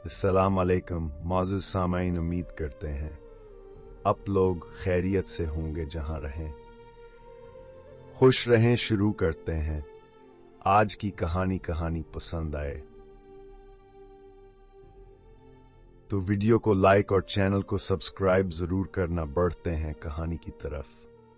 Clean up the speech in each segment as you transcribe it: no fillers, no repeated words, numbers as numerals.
अस्सलाम वालेकुम मुअज़्ज़िज़ सामाईन, उम्मीद करते हैं आप लोग खैरियत से होंगे, जहां रहें खुश रहें। शुरू करते हैं आज की कहानी पसंद आए तो वीडियो को लाइक और चैनल को सब्सक्राइब जरूर करना। बढ़ते हैं कहानी की तरफ।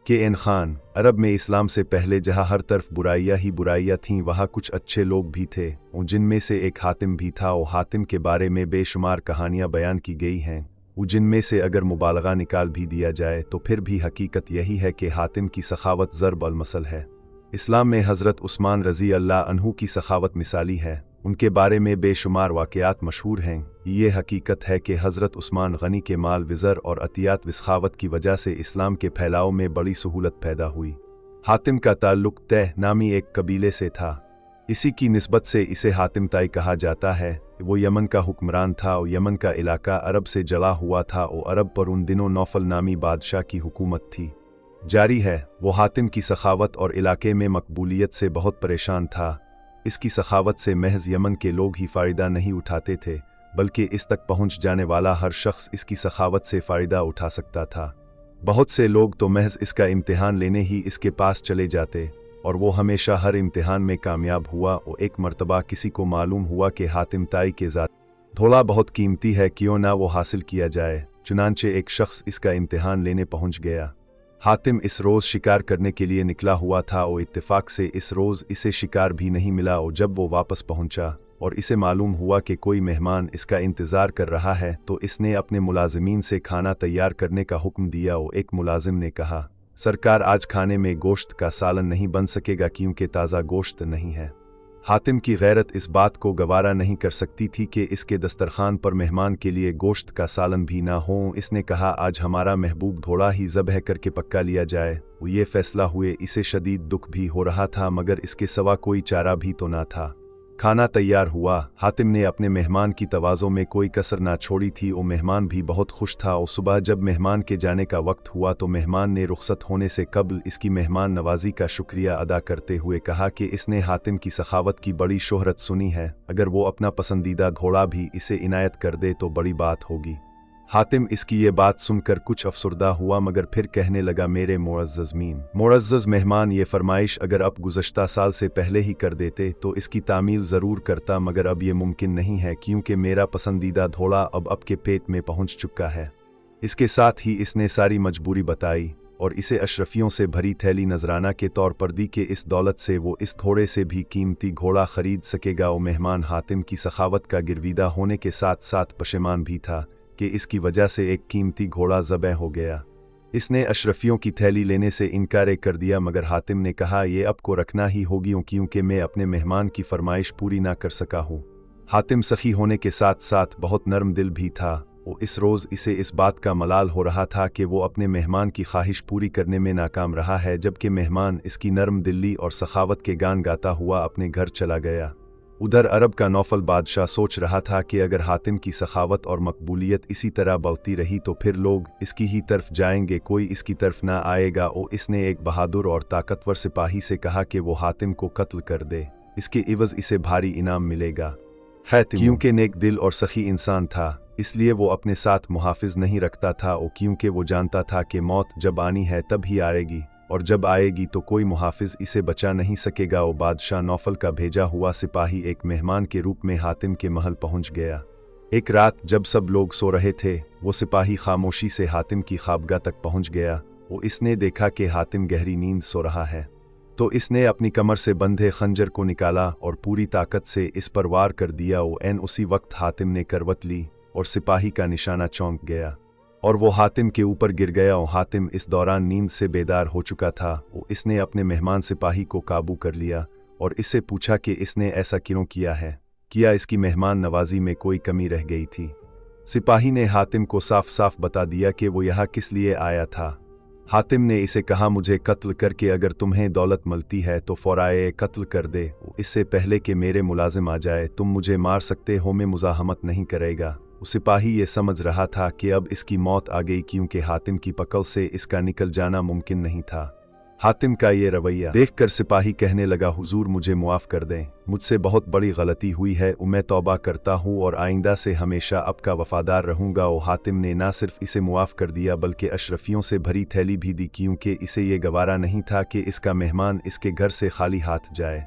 के खान अरब में इस्लाम से पहले जहां हर तरफ बुराइयां ही बुराइयां थीं, वहां कुछ अच्छे लोग भी थे, और जिनमें से एक हातिम भी था। और हातिम के बारे में बेशुमार कहानियां बयान की गई हैं, जिनमें से अगर मुबालगा निकाल भी दिया जाए तो फिर भी हकीकत यही है कि हातिम की सखावत ज़र्ब अल मसल है। इस्लाम में हज़रत उस्मान रज़ी अल्लाह अन्हु की सखावत मिसाली है। उनके बारे में बेशुमार वाक़यात मशहूर हैं। ये हकीकत है कि हज़रत उस्मान गनी के माल विज़र और अतियात विसखावत की वजह से इस्लाम के फैलाव में बड़ी सहूलत पैदा हुई। हातिम का ताल्लुक़ तय नामी एक कबीले से था। इसी की निस्बत से इसे हातिम ताई कहा जाता है। वो यमन का हुक्मरान था और यमन का इलाका अरब से जला हुआ था, और अरब पर उन दिनों नौफल नामी बादशाह की हुकूमत थी। जारी है वो हातिम की सखावत और इलाके में मकबूलियत से बहुत परेशान था। इसकी सखावत से महज यमन के लोग ही फ़ायदा नहीं उठाते थे, बल्कि इस तक पहुंच जाने वाला हर शख्स इसकी सखावत से फ़ायदा उठा सकता था। बहुत से लोग तो महज इसका इम्तिहान लेने ही इसके पास चले जाते, और वो हमेशा हर इम्तिहान में कामयाब हुआ। और एक मर्तबा किसी को मालूम हुआ कि हातिम ताई के ज़ात धोला बहुत कीमती है, क्यों ना वो हासिल किया जाए। चुनांचे एक शख्स इसका इम्तिहान लेने पहुंच गया। हातिम इस रोज़ शिकार करने के लिए निकला हुआ था, और इत्तेफाक से इस रोज़ इसे शिकार भी नहीं मिला। और जब वो वापस पहुंचा और इसे मालूम हुआ कि कोई मेहमान इसका इंतज़ार कर रहा है, तो इसने अपने मुलाजिमीन से खाना तैयार करने का हुक्म दिया। और एक मुलाजिम ने कहा, सरकार, आज खाने में गोश्त का सालन नहीं बन सकेगा, क्योंकि ताज़ा गोश्त नहीं है। हातिम की गैरत इस बात को गवारा नहीं कर सकती थी कि इसके दस्तरखान पर मेहमान के लिए गोश्त का सालन भी ना हो। इसने कहा, आज हमारा महबूब घोड़ा ही ज़बह करके पक्का लिया जाए। ये फैसला हुए इसे शदीद दुख भी हो रहा था, मगर इसके सिवा कोई चारा भी तो ना था। खाना तैयार हुआ। हातिम ने अपने मेहमान की तवाज़ो में कोई कसर ना छोड़ी थी, और मेहमान भी बहुत खुश था। और सुबह जब मेहमान के जाने का वक्त हुआ तो मेहमान ने रुखसत होने से कबल इसकी मेहमान नवाजी का शुक्रिया अदा करते हुए कहा कि इसने हातिम की सखावत की बड़ी शोहरत सुनी है। अगर वो अपना पसंदीदा घोड़ा भी इसे इनायत कर दे तो बड़ी बात होगी। हातिम इसकी ये बात सुनकर कुछ अफसुर्दा हुआ, मगर फिर कहने लगा, मेरे मुअज़्ज़ज़ मेहमान, ये फरमाइश अगर अब गुज़श्ता साल से पहले ही कर देते तो इसकी तामील ज़रूर करता, मगर अब ये मुमकिन नहीं है, क्योंकि मेरा पसंदीदा घोड़ा अब आपके पेट में पहुंच चुका है। इसके साथ ही इसने सारी मजबूरी बताई और इसे अशरफियों से भरी थैली नजराना के तौर पर दी कि इस दौलत से वो इस घोड़े से भी कीमती घोड़ा खरीद सकेगा। और मेहमान हातिम की सखावत का गिरविदा होने के साथ साथ पशेमान भी था कि इसकी वजह से एक कीमती घोड़ा ज़बह हो गया। इसने अशरफियों की थैली लेने से इनकार कर दिया, मगर हातिम ने कहा, ये अब को रखना ही होगी, क्योंकि मैं अपने मेहमान की फरमाइश पूरी ना कर सका हूँ। हातिम सखी होने के साथ साथ बहुत नरम दिल भी था, और इस रोज़ इसे इस बात का मलाल हो रहा था कि वो अपने मेहमान की ख्वाहिश पूरी करने में नाकाम रहा है, जबकि मेहमान इसकी नरम दिली और सखावत के गान गाता हुआ अपने घर चला गया। उधर अरब का नौफल बादशाह सोच रहा था कि अगर हातिम की सखावत और मकबूलियत इसी तरह बढ़ती रही तो फिर लोग इसकी ही तरफ जाएंगे, कोई इसकी तरफ ना आएगा। और इसने एक बहादुर और ताकतवर सिपाही से कहा कि वो हातिम को कत्ल कर दे, इसके इवज़ इसे भारी इनाम मिलेगा। क्योंकि नेक दिल और सखी इंसान था, इसलिए वो अपने साथ मुहाफिज नहीं रखता था, और क्योंकि वो जानता था कि मौत जब आनी है तब ही आएगी, और जब आएगी तो कोई मुहाफिज इसे बचा नहीं सकेगा। और बादशाह नौफल का भेजा हुआ सिपाही एक मेहमान के रूप में हातिम के महल पहुंच गया। एक रात जब सब लोग सो रहे थे, वो सिपाही खामोशी से हातिम की ख़ाबगाह तक पहुंच गया। वो इसने देखा कि हातिम गहरी नींद सो रहा है, तो इसने अपनी कमर से बंधे खंजर को निकाला और पूरी ताकत से इस पर वार कर दिया। और ऐन उसी वक्त हातिम ने करवट ली और सिपाही का निशाना चौंक गया, और वो हातिम के ऊपर गिर गया। और हातिम इस दौरान नींद से बेदार हो चुका था। और इसने अपने मेहमान सिपाही को काबू कर लिया और इससे पूछा कि इसने ऐसा क्यों किया है, क्या इसकी मेहमान नवाजी में कोई कमी रह गई थी। सिपाही ने हातिम को साफ साफ बता दिया कि वो यहाँ किस लिए आया था। हातिम ने इसे कहा, मुझे कत्ल करके अगर तुम्हें दौलत मिलती है तो फौराए कत्ल कर दे, इससे पहले कि मेरे मुलाजिम आ जाए। तुम मुझे मार सकते हो, मैं मुज़ाहमत नहीं करेगा। सिपाही ये समझ रहा था कि अब इसकी मौत आ गई, क्योंकि हातिम की पकड़ से इसका निकल जाना मुमकिन नहीं था। हातिम का ये रवैया देखकर सिपाही कहने लगा, हुजूर मुझे मुआफ कर दें, मुझसे बहुत बड़ी गलती हुई है, मैं तौबा करता हूँ और आइंदा से हमेशा आपका वफादार रहूंगा। ओ हातिम ने ना सिर्फ इसे मुआफ कर दिया बल्कि अशरफियों से भरी थैली भी दी, क्योंकि इसे ये गवारा नहीं था कि इसका मेहमान इसके घर से खाली हाथ जाए।